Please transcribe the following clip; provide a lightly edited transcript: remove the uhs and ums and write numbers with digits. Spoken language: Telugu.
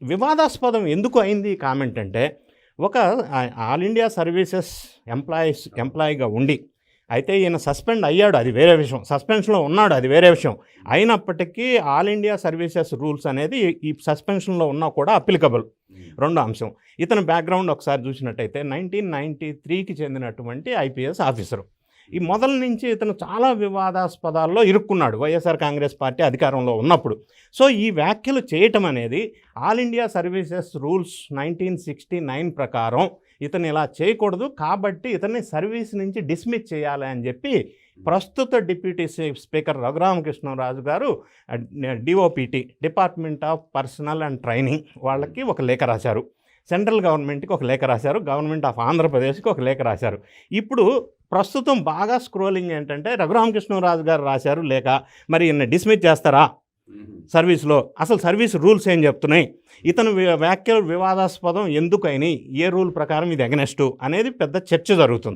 వివాదాస్పదం ఎందుకు అయింది ఈ కామెంట్ అంటే, ఒక ఆల్ ఇండియా సర్వీసెస్ ఎంప్లాయీగా ఉండి, అయితే ఈయన సస్పెండ్ అయ్యాడు, అది వేరే విషయం. సస్పెన్షన్లో ఉన్నాడు, అది వేరే విషయం. అయినప్పటికీ ఆల్ ఇండియా సర్వీసెస్ రూల్స్ అనేది ఈ సస్పెన్షన్లో ఉన్నా కూడా అప్లికబుల్. రెండో అంశం, ఇతని బ్యాక్గ్రౌండ్ ఒకసారి చూసినట్టయితే 1993కి చెందినటువంటి ఐపీఎస్ ఆఫీసరు. ఈ మొదల నుంచి ఇతను చాలా వివాదాస్పదాల్లో ఇరుక్కున్నాడు వైఎస్ఆర్ కాంగ్రెస్ పార్టీ అధికారంలో ఉన్నప్పుడు. సో ఈ వ్యాఖ్యలు చేయటం అనేది ఆల్ ఇండియా సర్వీసెస్ రూల్స్ 1969 ప్రకారం ఇతను ఇలా చేయకూడదు, కాబట్టి ఇతన్ని సర్వీస్ నుంచి డిస్మిస్ చేయాలి అని చెప్పి ప్రస్తుత డిప్యూటీ స్పీకర్ రఘురామకృష్ణరాజు గారు DoPT, department of personal and training వాళ్ళకి ఒక లేఖ రాశారు. సెంట్రల్ గవర్నమెంట్కి ఒక లేఖ రాశారు, గవర్నమెంట్ ఆఫ్ ఆంధ్రప్రదేశ్కి ఒక లేఖ రాశారు. ఇప్పుడు ప్రస్తుతం బాగా స్క్రోలింగ్ ఏంటంటే రఘురామకృష్ణరాజు గారు రాశారు లేఖ, మరి ఈయన డిస్మిస్ చేస్తారా సర్వీస్లో, అసలు సర్వీస్ రూల్స్ ఏం చెప్తున్నాయి, ఇతను వ్యాఖ్యలు వివాదాస్పదం ఎందుకని, ఏ రూల్ ప్రకారం ఇది అగెనెస్ట్ అనేది పెద్ద చర్చ జరుగుతుంది.